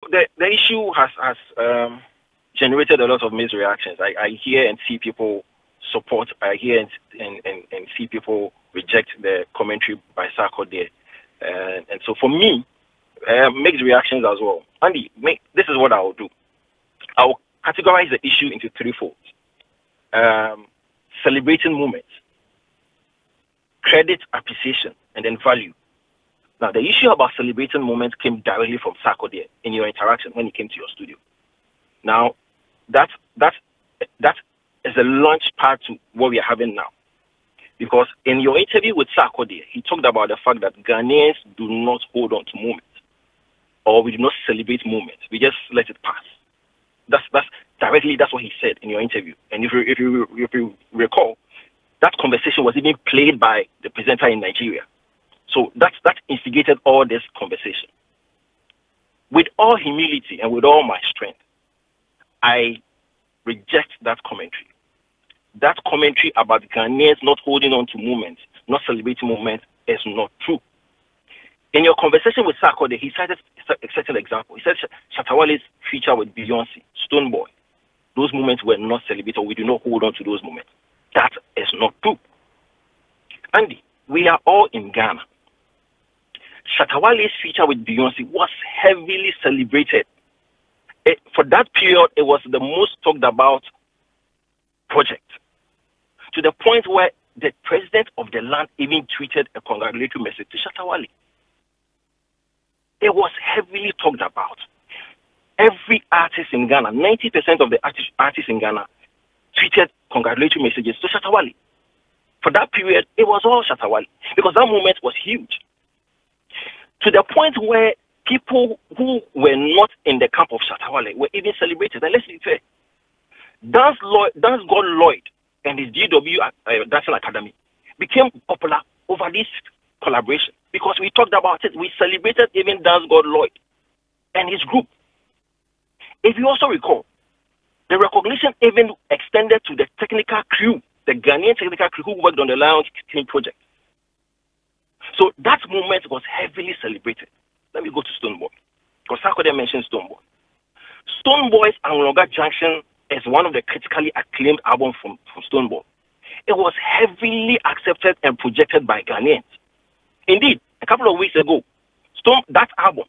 the issue has generated a lot of mixed reactions. I hear and see people support. I hear and see people reject the commentary by Sarkodie. And so for me, mixed reactions as well. Andy, this is what I will do. I will categorize the issue into three folds. Celebrating moments, credit, appreciation, and then value. Now, the issue about celebrating moments came directly from Sarkodie in your interaction when he came to your studio. Now, that is a launch pad to what we are having now. Because in your interview with Sarkodie, he talked about the fact that Ghanaians do not hold on to moments, or we do not celebrate moments. We just let it pass. That's what he said in your interview. And if you recall, that conversation was even played by the presenter in Nigeria. So that instigated all this conversation. With all humility and with all my strength, I reject that commentary. That commentary about Ghanaians not holding on to moments, not celebrating moments, is not true. In your conversation with Sarkodie, he cited a certain example. He said Shatta Wale's feature with Beyonce, Stoneboy. Those moments were not celebrated. We do not hold on to those moments. That is not true. Andy, we are all in Ghana. Shatta Wale's feature with Beyonce was heavily celebrated. For that period, it was the most talked about project, to the point where the president of the land even tweeted a congratulatory message to Shatta Wale. It was heavily talked about. Every artist in Ghana, 90% of the artists in Ghana, tweeted congratulatory messages to Shatta Wale. For that period, it was all Shatta Wale, because that moment was huge. To the point where people who were not in the camp of Shatta Wale were even celebrated. And let's be fair, Dance God Lloyd and his GW Dancing Academy became popular over this collaboration because we talked about it. We celebrated even Dance God Lloyd and his group. If you also recall, the recognition even extended to the technical crew, the Ghanaian technical crew who worked on the Lion King project. So that moment was heavily celebrated. Let me go to Stoneboy, because Sarkodie mentioned Stoneboy. Stoneboy's Anloga Junction is one of the critically acclaimed albums from Stoneboy. It was heavily accepted and projected by Ghanaians. Indeed, a couple of weeks ago, that album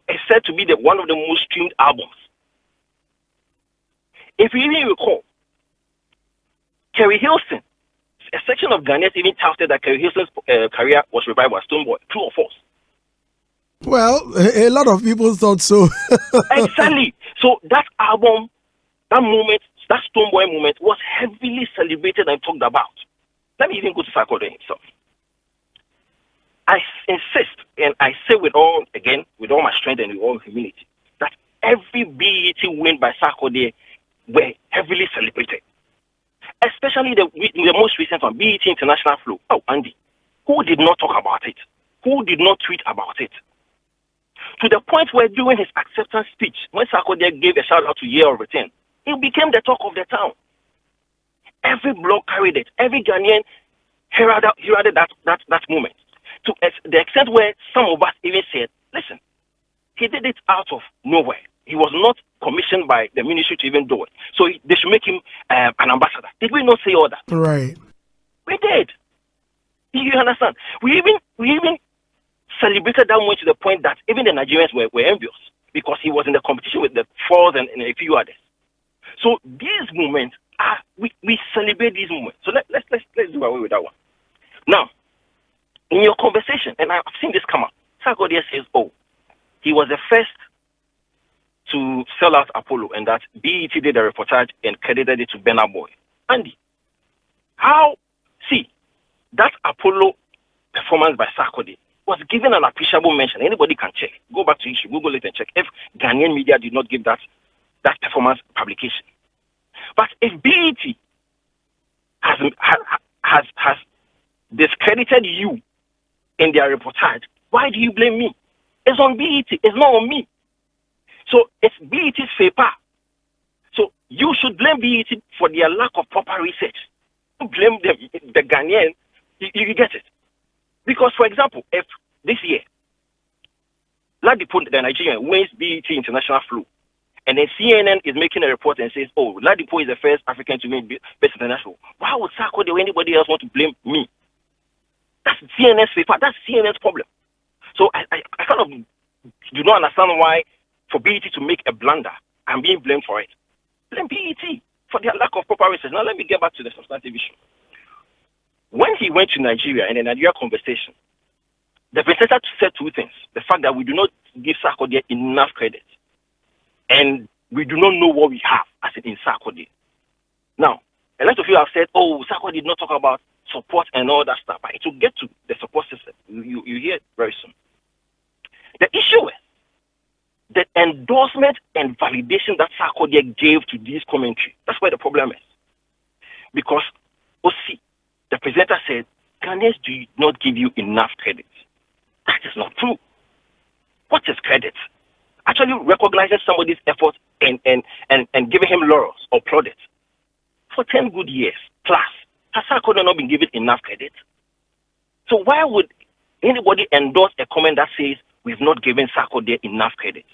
is said to be one of the most streamed albums. If you even recall, Kerry Hilson, a section of Ghanaians even touted that Kerry Hilson's career was revived by Stoneboy. True or false? Well, a lot of people thought so. Exactly. So that album, that moment, that Stoneboy moment was heavily celebrated and talked about. Let me even go to Sarkodie himself. I insist, and I say with all my strength and with all humility, that every BET win by Sarkodie were heavily celebrated. Especially the most recent one, BET International Flow. Oh, Andy, who did not talk about it? Who did not tweet about it? To the point where during his acceptance speech, when Sarkodie gave a shout out to Year of Return, it became the talk of the town. Every blog carried it. Every Ghanaian heralded that moment. To the extent where some of us even said, listen, he did it out of nowhere. He was not commissioned by the ministry to even do it. So they should make him an ambassador. Did we not say all that? Right. We did. You understand? We even celebrated that much to the point that even the Nigerians were envious because he was in the competition with the Falls and a few others. So these moments we celebrate these moments. So let's do away with that one. Now, in your conversation, and I've seen this come up, Sarkodie says, "Oh, he was the first to sell out Apollo, and that BET did a reportage and credited it to Burna Boy." Andy, that Apollo performance by Sarkodie was given an appreciable mention. Anybody can check. Go back to YouTube, Google it and check if Ghanaian media did not give that performance publication. But if BET has discredited you in their reportage, why do you blame me? It's on BET. It's not on me. So it's BET's paper. So you should blame BET for their lack of proper research. You blame the Ghanaian. You get it. Because, for example, if this year, Ladipo, the Nigerian, wins BET International Flow. And then CNN is making a report and says, oh, Ladipo is the first African to win Best International. Why would Sarkodie or anybody else want to blame me? That's CNN's paper. That's CNN's problem. So I kind of do not understand why for BET to make a blunder, I'm being blamed for it. Blame BET for their lack of proper research. Now let me get back to the substantive issue. When he went to Nigeria in the Nigeria conversation, the presenter said two things. The fact that we do not give Sarkodie enough credit, and we do not know what we have as in Sarkodie. Now, a lot of you have said, oh, Sarkodie did not talk about support and all that stuff. But it will get to the support system. You hear it very soon. The issue is the endorsement and validation that Sarkodie gave to this commentary. That's where the problem is. Because, the presenter said, Ghanaians do not give you enough credit. That is not true. What is credit? Actually recognizing somebody's effort and giving him laurels or plaudits. For 10 good years plus, has Sarkodie not been given enough credit? So why would anybody endorse a comment that says we've not given Sarkodie enough credit?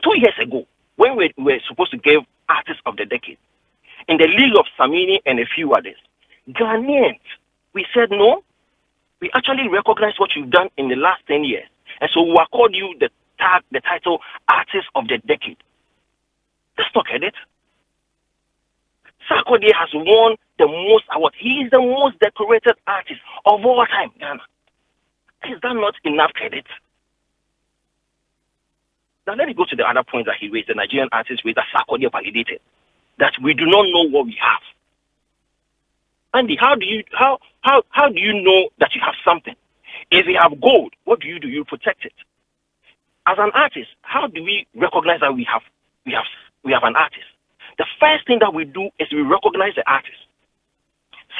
2 years ago, when we were supposed to give Artist of the Decade, in the league of Samini and a few others, Ghanaians, we said no. We actually recognize what you've done in the last 10 years. And so we accord you the title Artist of the Decade. That's not credit. Sarkodie has won the most awards. He is the most decorated artist of all time, Ghana. Is that not enough credit? Now let me go to the other point that he raised, the Nigerian artist raised that Sarkodie validated. That we do not know what we have. Andy, how do you know that you have something? If you have gold, what do? You protect it. As an artist, how do we recognize that we have an artist? The first thing that we do is we recognize the artist.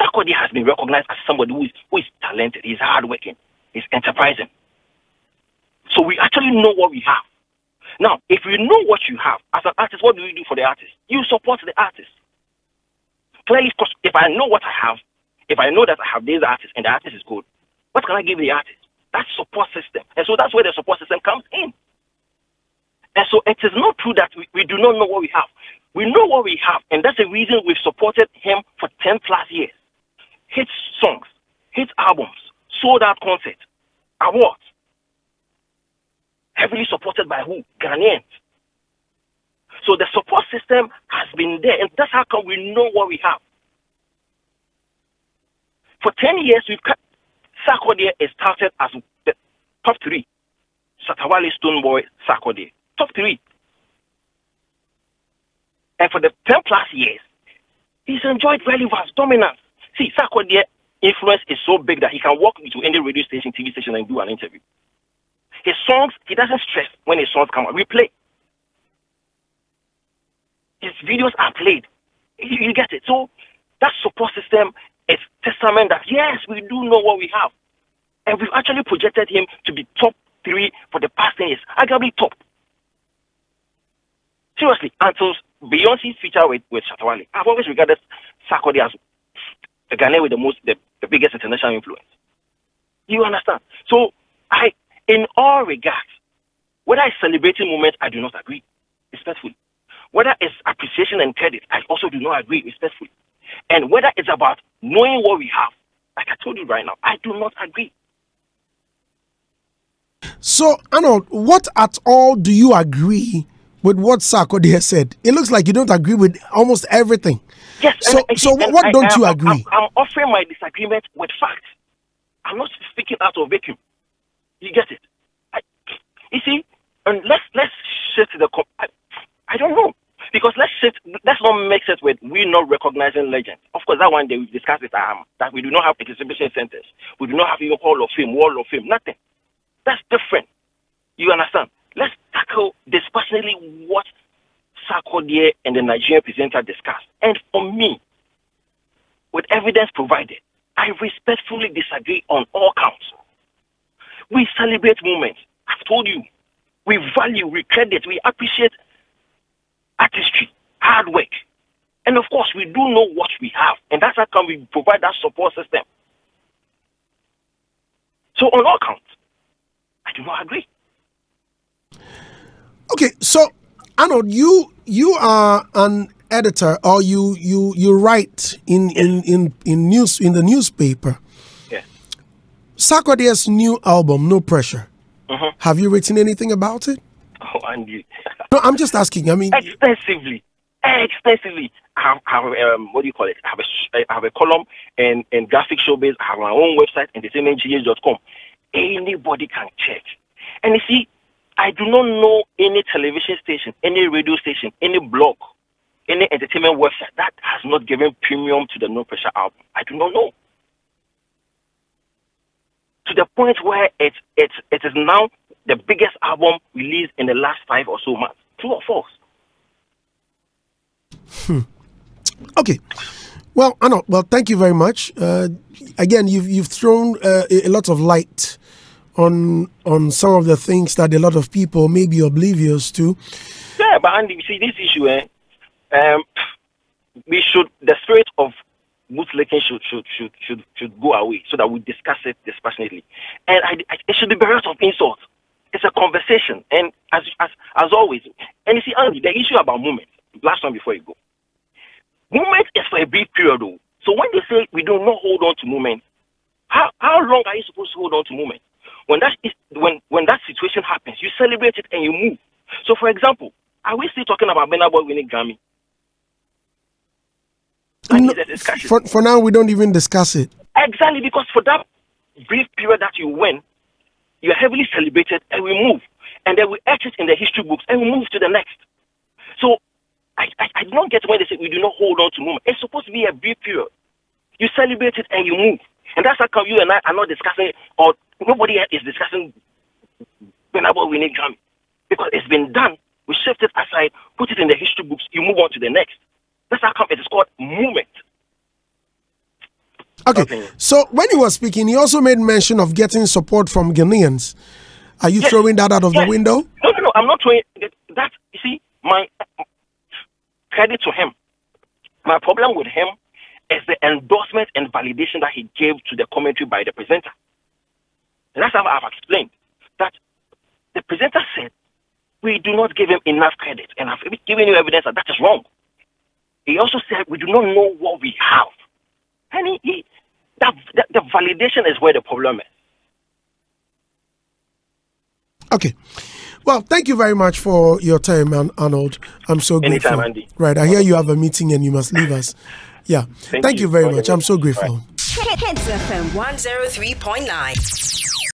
Sarkodie has been recognized as somebody who is talented, he's hardworking, he's enterprising. So we actually know what we have. Now, if we know what you have as an artist, what do we do for the artist? You support the artist. Clearly, because if I know what I have, if I know that I have this artist and the artist is good, what can I give the artist? That support system. And so that's where the support system comes in. And so it is not true that we do not know what we have. We know what we have, and that's the reason we've supported him for 10 plus years. Hit songs, hit albums, sold out concerts, awards. Heavily supported by who? Ghanaians. So the support system has been there, and that's how come we know what we have. For 10 years, Sarkodie is touted as the top 3. Satawale, Stoneboy, Sarkodie. Top 3. And for the 10 plus years, he's enjoyed relevance, dominance. See, Sarkodie's influence is so big that he can walk into any radio station, TV station, and do an interview. His songs, he doesn't stress when his songs come out. We play. His videos are played. You get it. So that support system is testament that, yes, we do know what we have. And we've actually projected him to be top 3 for the past 10 years. Arguably top. Seriously, until Beyonce's feature with Shatawale, I've always regarded Sarkodie as the Ghanaian with the biggest international influence. You understand? So in all regards, whether it's celebrating moments, I do not agree, respectfully. Whether it's appreciation and credit, I also do not agree, respectfully. And whether it's about knowing what we have, like I told you right now, I do not agree. So, Arnold, what at all do you agree with what Sarkodie has said? It looks like you don't agree with almost everything. Yes. So what don't you agree? I'm offering my disagreement with facts. I'm not speaking out of vacuum. You get it? You see, and let's shift to the. I don't know, because let's not mix it with we not recognizing legends. Of course, that one day we discussed it. That we do not have exhibition centers. We do not have even Hall of Fame, Wall of Fame, nothing. That's different. You understand? Let's tackle dispassionately what Sarkodie and the Nigerian presenter discussed. And for me, with evidence provided, I respectfully disagree on all counts. We celebrate moments. I've told you. We value, we credit, we appreciate artistry, hard work. And of course, we do know what we have. And that's how come we provide that support system. So on all counts, I do not agree. Okay, so Arnold, you are an editor, or you write in the newspaper. Yeah. Sarkodie's new album, No Pressure. Mm-hmm. Have you written anything about it? Oh, Andy. No, I'm just asking. I mean, extensively. I have what do you call it? I have a column and graphic showbiz. I have my own website, entertainmentgh.com. Anybody can check. And you see, I do not know any television station, any radio station, any blog, any entertainment website that has not given premium to the No Pressure album. I do not know. To the point where it is now the biggest album released in the last 5 or so months. True or false? Okay. Well, Arnold, thank you very much. Again, you've thrown a lot of light on some of the things that a lot of people may be oblivious to. Yeah, but Andy, you see this issue, the spirit of bootlicking should go away so that we discuss it dispassionately. And it should be bereft of insult. It's a conversation, and as always. And you see, Andy, the issue about movement. Last one before you go. Movement is for a brief period, though. So when they say we do not hold on to movement, how long are you supposed to hold on to movement? When that situation happens, you celebrate it and you move. So, for example, are we still talking about Burna Boy winning Grammy? No, for now, we don't even discuss it. Exactly, because for that brief period that you win, you're heavily celebrated, and we move. And then we etch it in the history books, and we move to the next. So, I don't get when they say we do not hold on to movement. It's supposed to be a brief period. You celebrate it and you move. And that's how come you and I are not discussing, or nobody is discussing Burna Boy winning Grammy. Because it's been done. We shift it aside, put it in the history books, you move on to the next. That's how come it is called movement. Okay. So when he was speaking, he also made mention of getting support from Ghanaians. Are you throwing that out of the window? No, I'm not throwing that. You see, my credit to him. My problem with him is the endorsement and validation that he gave to the commentary by the presenter. And that's how I've explained that the presenter said we do not give him enough credit, and I've given you evidence that is wrong. He also said we do not know what we have, and the validation is where the problem is. Okay. Well, thank you very much for your time, Arnold. I'm so grateful. Anytime, Andy. Right, I hear you have a meeting and you must leave us. Yeah. Thank you very much. I'm so grateful. Hitz FM 103.9.